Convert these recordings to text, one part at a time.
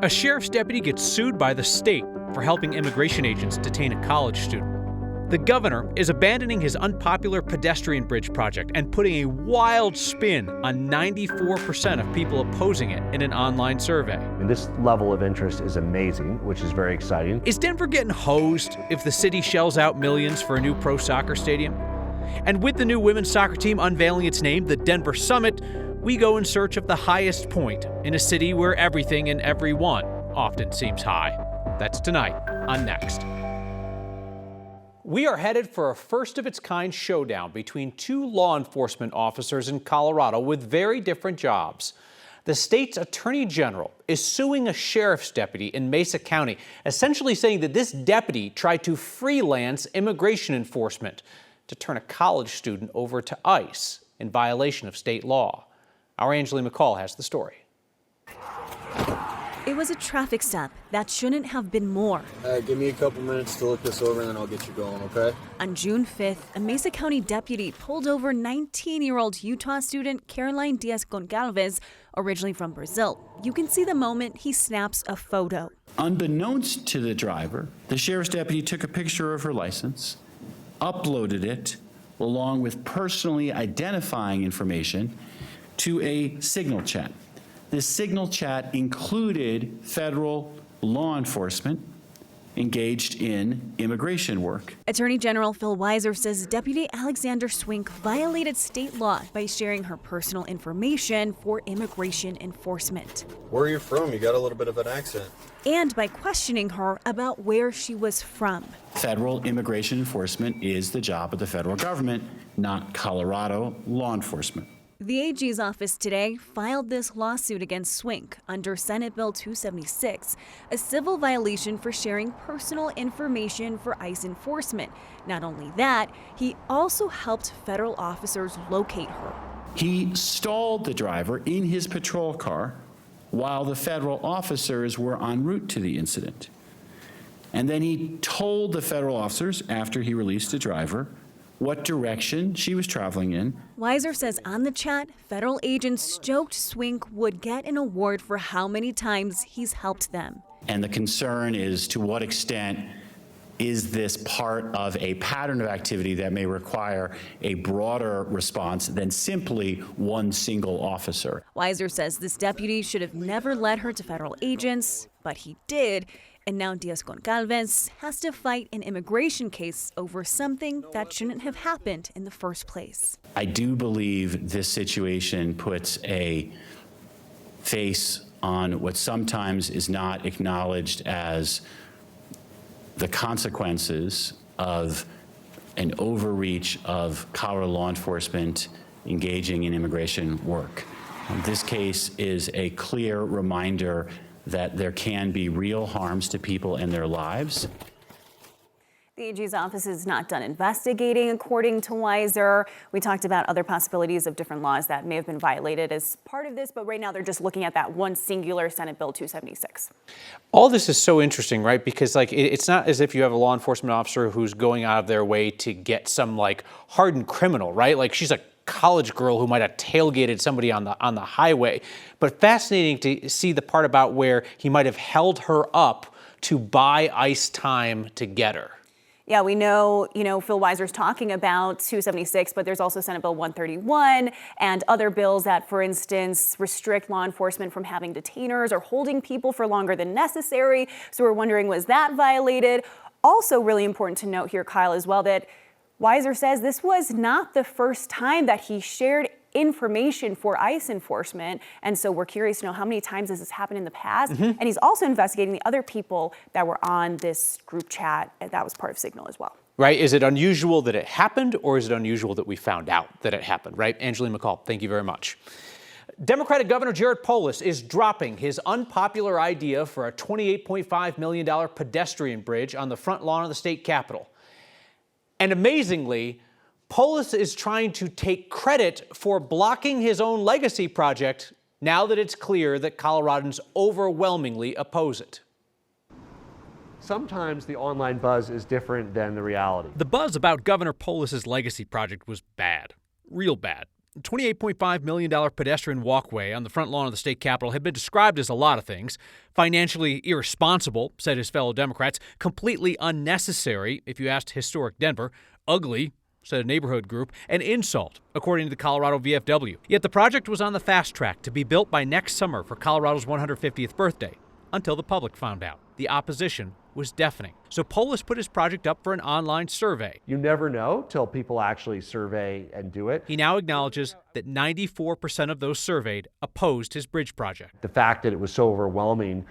A sheriff's deputy gets sued by the state for helping immigration agents detain a college student. The governor is abandoning his unpopular pedestrian bridge project and putting a wild spin on 94% of people opposing it in an online survey. And this level of interest is amazing, which is very exciting. Is Denver getting hosed if the city shells out millions for a new pro soccer stadium? And with the new women's soccer team unveiling its name, the Denver Summit, we go in search of the highest point in a city where everything and everyone often seems high. That's tonight on Next. We are headed for a first-of-its-kind showdown between two law enforcement officers in Colorado with very different jobs. The state's attorney general is suing a sheriff's deputy in Mesa County, essentially saying that this deputy tried to freelance immigration enforcement to turn a college student over to ICE in violation of state law. Our Angela McCall has the story. It was a traffic stop that shouldn't have been more. Give me a couple minutes to look this over and then I'll get you going, okay? On June 5th, a Mesa County deputy pulled over 19-year-old Utah student Caroline Diaz-Goncalves, originally from Brazil. You can see the moment he snaps a photo. Unbeknownst to the driver, the sheriff's deputy took a picture of her license, uploaded it, along with personally identifying information, to a signal chat. This signal chat included federal law enforcement engaged in immigration work. Attorney General Phil Weiser says Deputy Alexander Swink violated state law by sharing her personal information for immigration enforcement. Where are you from? You got a little bit of an accent. And by questioning her about where she was from. Federal immigration enforcement is the job of the federal government, not Colorado law enforcement. The AG's office today filed this lawsuit against Swink under Senate Bill 276, a civil violation for sharing personal information for ICE enforcement. Not only that, he also helped federal officers locate her. He stalled the driver in his patrol car while the federal officers were en route to the incident. And then he told the federal officers, after he released the driver, what direction she was traveling in. Weiser says on the chat, federal agents joked Swink would get an award for how many times he's helped them. And the concern is to what extent is this part of a pattern of activity that may require a broader response than simply one single officer. Weiser says this deputy should have never led her to federal agents, but he did. And now Diaz-Goncalves has to fight an immigration case over something that shouldn't have happened in the first place. I do believe this situation puts a face on what sometimes is not acknowledged as the consequences of an overreach of Colorado law enforcement engaging in immigration work. This case is a clear reminder that there can be real harms to people and their lives. The AG's office is not done investigating, according to Weiser. We talked about other possibilities of different laws that may have been violated as part of this, but right now they're just looking at that one singular Senate Bill 276. All this is so interesting, right? Because it's not as if you have a law enforcement officer who's going out of their way to get some hardened criminal, right? Like she's a college girl who might have tailgated somebody on the highway. But fascinating to see the part about where he might have held her up to buy ICE time to get her. Yeah, we know, Phil Weiser's talking about 276, but there's also Senate Bill 131 and other bills that, for instance, restrict law enforcement from having detainers or holding people for longer than necessary. So we're wondering, was that violated? Also really important to note here, Kyle, as well, that Weiser says this was not the first time that he shared information for ICE enforcement. And so we're curious to know how many times this has happened in the past. Mm-hmm. And he's also investigating the other people that were on this group chat that was part of Signal as well. Right. Is it unusual that it happened, or is it unusual that we found out that it happened? Right. Angela McCall, thank you very much. Democratic Governor Jared Polis is dropping his unpopular idea for a $28.5 million pedestrian bridge on the front lawn of the state capitol. And amazingly, Polus is trying to take credit for blocking his own legacy project now that it's clear that Coloradans overwhelmingly oppose it. Sometimes the online buzz is different than the reality. The buzz about Governor Polis's legacy project was bad, real bad. The $28.5 million pedestrian walkway on the front lawn of the state capitol had been described as a lot of things. Financially irresponsible, said his fellow Democrats. Completely unnecessary, if you asked Historic Denver. Ugly, said a neighborhood group. An insult, according to the Colorado VFW. Yet the project was on the fast track to be built by next summer for Colorado's 150th birthday, until the public found out. The opposition was deafening. So Polus put his project up for an online survey. You never know till people actually survey and do it. He now acknowledges that 94% of those surveyed opposed his bridge project. The fact that it was so overwhelming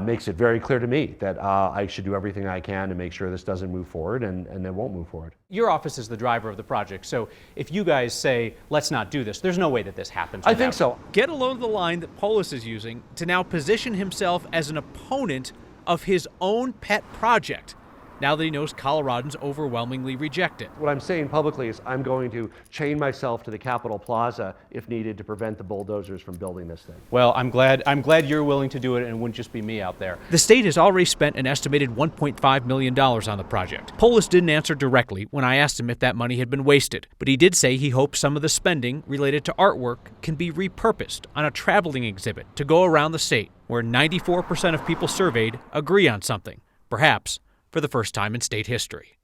makes it very clear to me that I should do everything I can to make sure this doesn't move forward and it won't move forward. Your office is the driver of the project, so if you guys say, let's not do this, there's no way that this happens. I think so. Get a load of the line that Polus is using to now position himself as an opponent of his own pet project, now that he knows Coloradans overwhelmingly reject it. What I'm saying publicly is I'm going to chain myself to the Capitol Plaza if needed to prevent the bulldozers from building this thing. Well, I'm glad you're willing to do it, and it wouldn't just be me out there. The state has already spent an estimated $1.5 million on the project. Polus didn't answer directly when I asked him if that money had been wasted, but he did say he hopes some of the spending related to artwork can be repurposed on a traveling exhibit to go around the state, where 94% of people surveyed agree on something, perhaps for the first time in state history.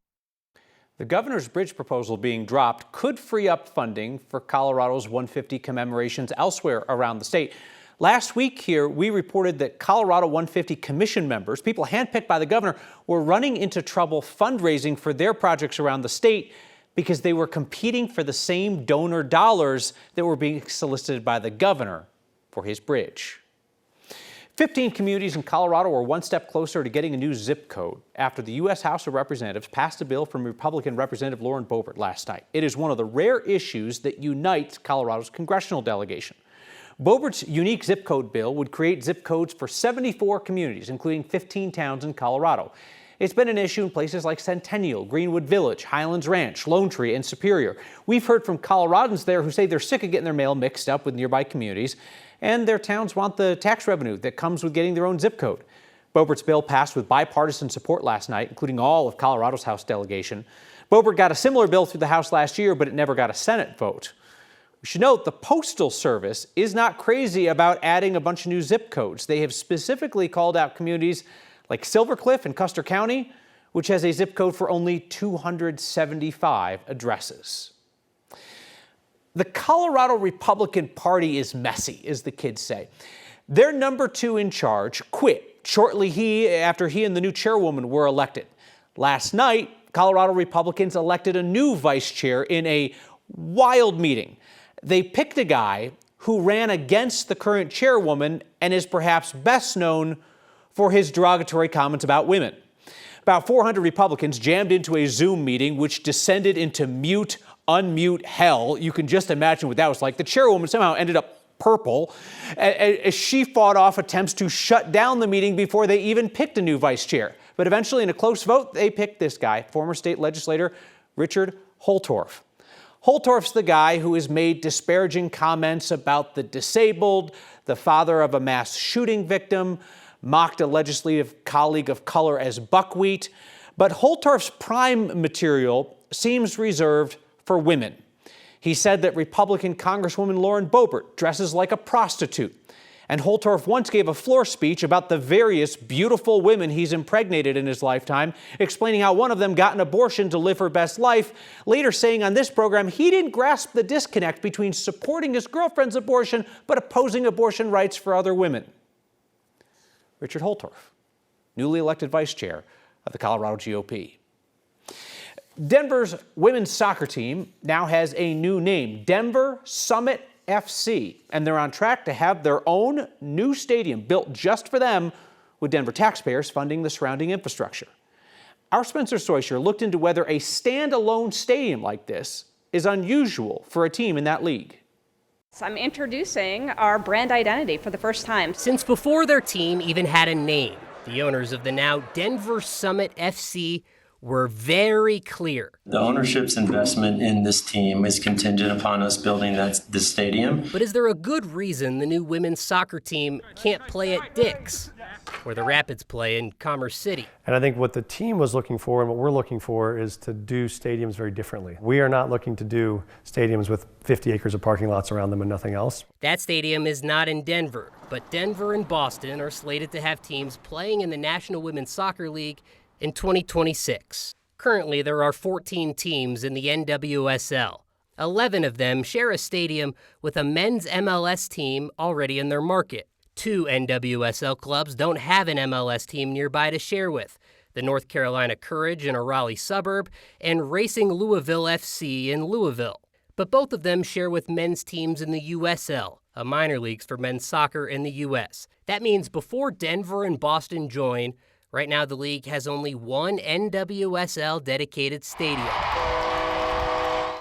The governor's bridge proposal being dropped could free up funding for Colorado's 150 commemorations elsewhere around the state. Last week here, we reported that Colorado 150 Commission members, people handpicked by the governor, were running into trouble fundraising for their projects around the state because they were competing for the same donor dollars that were being solicited by the governor for his bridge. 15 communities in Colorado are one step closer to getting a new zip code after the U.S. House of Representatives passed a bill from Republican Representative Lauren Boebert last night. It is one of the rare issues that unites Colorado's congressional delegation. Boebert's unique zip code bill would create zip codes for 74 communities, including 15 towns in Colorado. It's been an issue in places like Centennial, Greenwood Village, Highlands Ranch, Lone Tree, and Superior. We've heard from Coloradans there who say they're sick of getting their mail mixed up with nearby communities, and their towns want the tax revenue that comes with getting their own zip code. Boebert's bill passed with bipartisan support last night, including all of Colorado's House delegation. Boebert got a similar bill through the House last year, but it never got a Senate vote. We should note the Postal Service is not crazy about adding a bunch of new zip codes. They have specifically called out communities like Silver Cliff in Custer County, which has a zip code for only 275 addresses. The Colorado Republican Party is messy, as the kids say. Their number 2 in charge quit shortly after he and the new chairwoman were elected. Last night, Colorado Republicans elected a new vice chair in a wild meeting. They picked a guy who ran against the current chairwoman and is perhaps best known for his derogatory comments about women. About 400 Republicans jammed into a Zoom meeting, which descended into mute, unmute hell. You can just imagine what that was like. The chairwoman somehow ended up purple as she fought off attempts to shut down the meeting before they even picked a new vice chair. But eventually, in a close vote, they picked this guy, former state legislator Richard Holtorf. Holtorf's the guy who has made disparaging comments about the disabled, the father of a mass shooting victim, mocked a legislative colleague of color as buckwheat. But Holtorf's prime material seems reserved for women. He said that Republican Congresswoman Lauren Boebert dresses like a prostitute. And Holtorf once gave a floor speech about the various beautiful women he's impregnated in his lifetime, explaining how one of them got an abortion to live her best life, later saying on this program he didn't grasp the disconnect between supporting his girlfriend's abortion but opposing abortion rights for other women. Richard Holtorf, newly elected vice chair of the Colorado GOP. Denver's women's soccer team now has a new name, Denver Summit FC, and they're on track to have their own new stadium built just for them, with Denver taxpayers funding the surrounding infrastructure. Our Spencer Soysher looked into whether a standalone stadium like this is unusual for a team in that league. I'm introducing our brand identity for the first time. Since before their team even had a name, the owners of the now Denver Summit FC were very clear. The ownership's investment in this team is contingent upon us building the stadium. But is there a good reason the new women's soccer team can't play at Dick's, where the Rapids play in Commerce City? And I think what the team was looking for and what we're looking for is to do stadiums very differently. We are not looking to do stadiums with 50 acres of parking lots around them and nothing else. That stadium is not in Denver, but Denver and Boston are slated to have teams playing in the National Women's Soccer League in 2026. Currently, there are 14 teams in the NWSL. 11 of them share a stadium with a men's MLS team already in their market. 2 NWSL clubs don't have an MLS team nearby to share with: the North Carolina Courage in a Raleigh suburb and Racing Louisville FC in Louisville. But both of them share with men's teams in the USL, a minor leagues for men's soccer in the U.S. That means before Denver and Boston join, right now the league has only one NWSL dedicated stadium: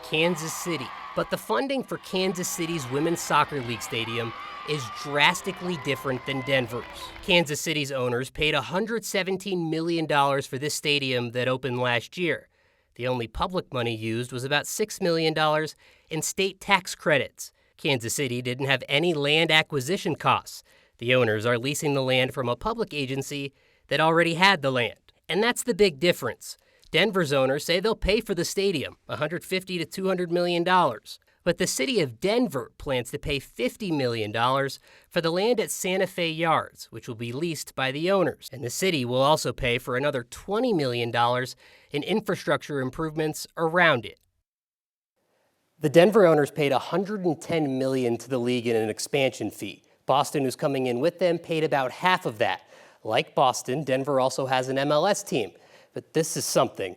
Kansas City. But the funding for Kansas City's Women's Soccer League stadium is drastically different than Denver's. Kansas City's owners paid $117 million for this stadium that opened last year. The only public money used was about $6 million in state tax credits. Kansas City didn't have any land acquisition costs. The owners are leasing the land from a public agency that already had the land. And that's the big difference. Denver's owners say they'll pay for the stadium, $150 to $200 million. But the city of Denver plans to pay $50 million for the land at Santa Fe Yards, which will be leased by the owners. And the city will also pay for another $20 million in infrastructure improvements around it. The Denver owners paid $110 million to the league in an expansion fee. Boston, who's coming in with them, paid about half of that. Like Boston, Denver also has an MLS team. But this is something.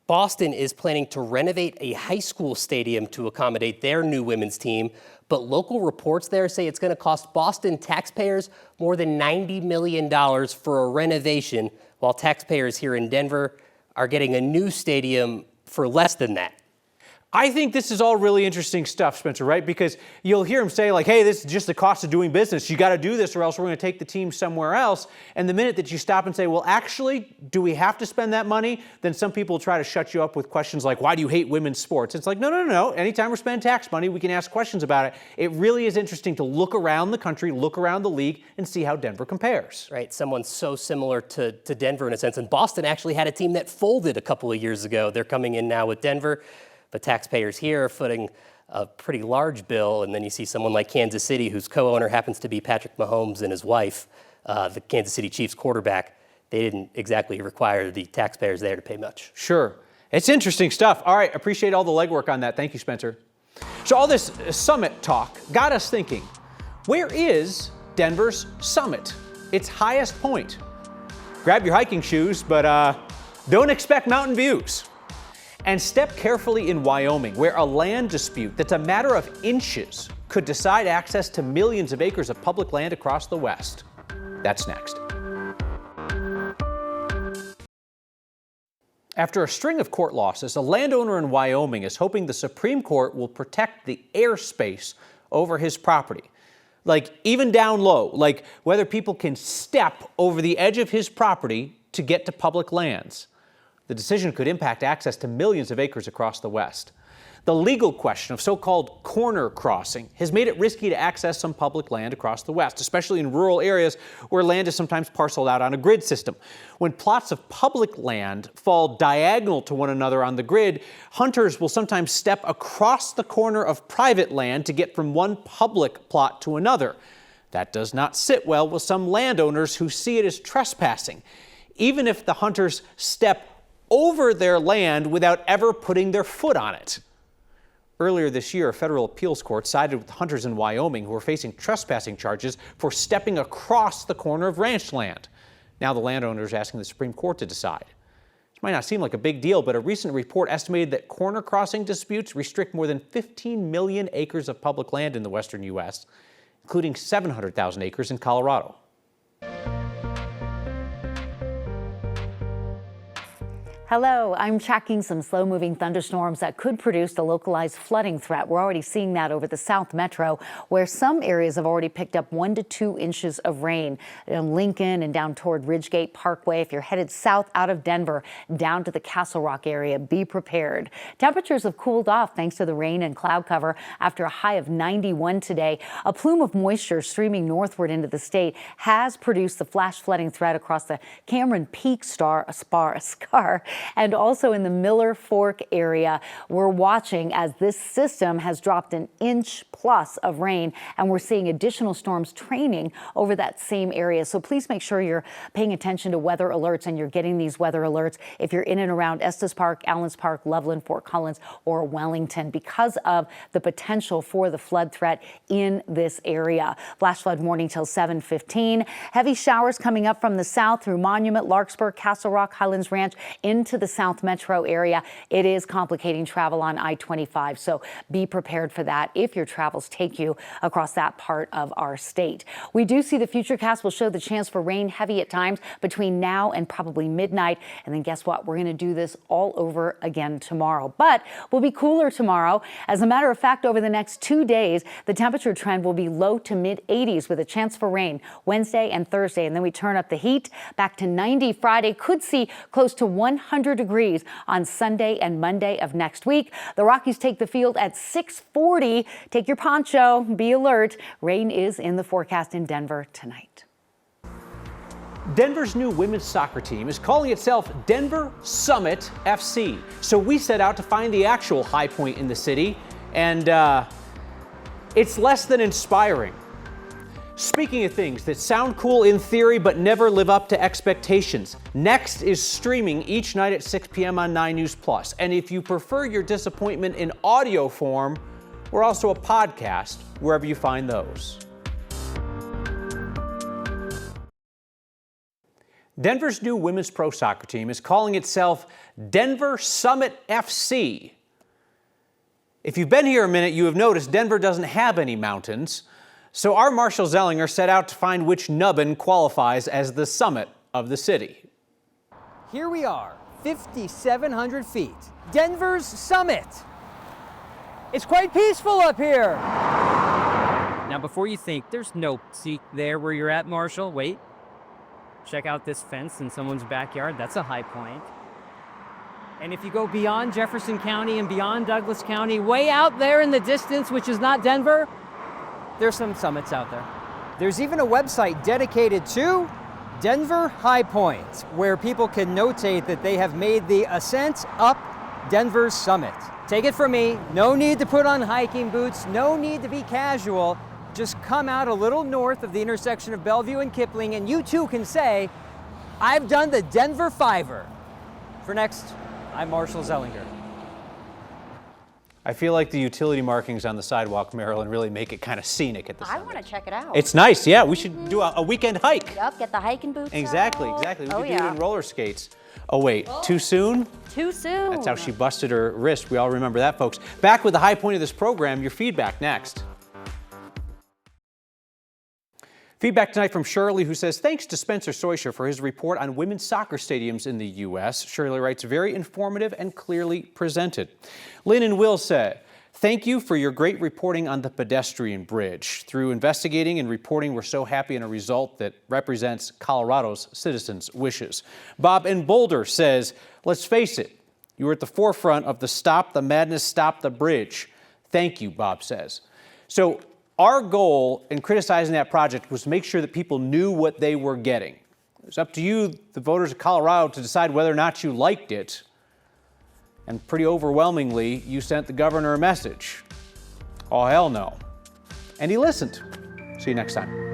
Boston is planning to renovate a high school stadium to accommodate their new women's team, but local reports there say it's going to cost Boston taxpayers more than $90 million for a renovation, while taxpayers here in Denver are getting a new stadium for less than that. I think this is all really interesting stuff, Spencer, right? Because you'll hear him say, like, hey, this is just the cost of doing business. You got to do this or else we're going to take the team somewhere else. And the minute that you stop and say, well, actually, do we have to spend that money? Then some people try to shut you up with questions like, why do you hate women's sports? It's like, no. Anytime we're spending tax money, we can ask questions about it. It really is interesting to look around the country, look around the league, and see how Denver compares. Right, someone so similar to Denver in a sense. And Boston actually had a team that folded a couple of years ago. They're coming in now with Denver. But taxpayers here are footing a pretty large bill, and then you see someone like Kansas City, whose co-owner happens to be Patrick Mahomes and his wife, the Kansas City Chiefs quarterback. They didn't exactly require the taxpayers there to pay much. Sure. It's interesting stuff. All right, appreciate all the legwork on that. Thank you, Spencer. So all this summit talk got us thinking, where is Denver's summit, its highest point? Grab your hiking shoes, but don't expect mountain views. And step carefully in Wyoming, where a land dispute that's a matter of inches could decide access to millions of acres of public land across the West. That's next. After a string of court losses, a landowner in Wyoming is hoping the Supreme Court will protect the airspace over his property. Like, even down low, like whether people can step over the edge of his property to get to public lands. The decision could impact access to millions of acres across the West. The legal question of so-called corner crossing has made it risky to access some public land across the West, especially in rural areas where land is sometimes parceled out on a grid system. When plots of public land fall diagonal to one another on the grid, hunters will sometimes step across the corner of private land to get from one public plot to another. That does not sit well with some landowners who see it as trespassing, even if the hunters step over their land without ever putting their foot on it. Earlier this year, a federal appeals court sided with hunters in Wyoming who were facing trespassing charges for stepping across the corner of ranch land. Now the landowner is asking the Supreme Court to decide. This might not seem like a big deal, but a recent report estimated that corner crossing disputes restrict more than 15 million acres of public land in the western U.S., including 700,000 acres in Colorado. Hello, I'm tracking some slow-moving thunderstorms that could produce a localized flooding threat. We're already seeing that over the South Metro, where some areas have already picked up 1 to 2 inches of rain. In Lincoln and down toward Ridgegate Parkway, if you're headed south out of Denver, down to the Castle Rock area, be prepared. Temperatures have cooled off thanks to the rain and cloud cover after a high of 91 today. A plume of moisture streaming northward into the state has produced the flash flooding threat across the Cameron Peak Scar. And also in the Miller Fork area, we're watching as this system has dropped an inch plus of rain, and we're seeing additional storms training over that same area. So please make sure you're paying attention to weather alerts and you're getting these weather alerts if you're in and around Estes Park, Allens Park, Loveland, Fort Collins, or Wellington because of the potential for the flood threat in this area. Flash flood warning till 7:15. Heavy showers coming up from the south through Monument, Larkspur, Castle Rock, Highlands Ranch into the South Metro area. It is complicating travel on I-25, so be prepared for that if your travels take you across that part of our state. We do see the futurecast will show the chance for rain heavy at times between now and probably midnight. And then guess what? We're going to do this all over again tomorrow. But we'll be cooler tomorrow. As a matter of fact, over the next 2 days, the temperature trend will be low to mid 80s with a chance for rain Wednesday and Thursday. And then we turn up the heat back to 90 Friday. Could see close to 100 degrees on Sunday and Monday of next week. The Rockies take the field at 6:40. Take your poncho, be alert. Rain is in the forecast in Denver tonight. Denver's new women's soccer team is calling itself Denver Summit FC. So we set out to find the actual high point in the city, and it's less than inspiring. Speaking of things that sound cool in theory but never live up to expectations, Next is streaming each night at 6 p.m. on 9 News Plus. And if you prefer your disappointment in audio form, we're also a podcast wherever you find those. Denver's new women's pro soccer team is calling itself Denver Summit FC. If you've been here a minute, you have noticed Denver doesn't have any mountains. So our Marshall Zellinger set out to find which nubbin qualifies as the summit of the city. Here we are, 5,700 feet, Denver's summit. It's quite peaceful up here. Now, before you think, there's no seat there where you're at, Marshall. Wait. Check out this fence in someone's backyard. That's a high point. And if you go beyond Jefferson County and beyond Douglas County, way out there in the distance, which is not Denver, there's some summits out there. There's even a website dedicated to Denver High Point, where people can notate that they have made the ascent up Denver's summit. Take it from me, no need to put on hiking boots, no need to be casual. Just come out a little north of the intersection of Bellevue and Kipling, and you too can say, I've done the Denver Fiver. For Next, I'm Marshall Zellinger. I feel like the utility markings on the sidewalk, Marilyn, really make it kind of scenic at the summit. I want to check it out. It's nice, yeah. We should do a weekend hike. Yep, get the hiking boots Exactly. out. We could do it yeah. in roller skates. Oh, wait, too soon? Too soon. That's how she busted her wrist. We all remember that, folks. Back with the high point of this program, your feedback next. Feedback tonight from Shirley, who says, thanks to Spencer Soysher for his report on women's soccer stadiums in the U.S. Shirley writes, very informative and clearly presented. Lynn and Will said, thank you for your great reporting on the pedestrian bridge. Through investigating and reporting, we're so happy in a result that represents Colorado's citizens' wishes. Bob in Boulder says, let's face it, you were at the forefront of the Stop the Madness, Stop the Bridge. Thank you, Bob says. So our goal in criticizing that project was to make sure that people knew what they were getting. It's up to you, the voters of Colorado, to decide whether or not you liked it. And pretty overwhelmingly, you sent the governor a message. Oh, hell no. And he listened. See you next time.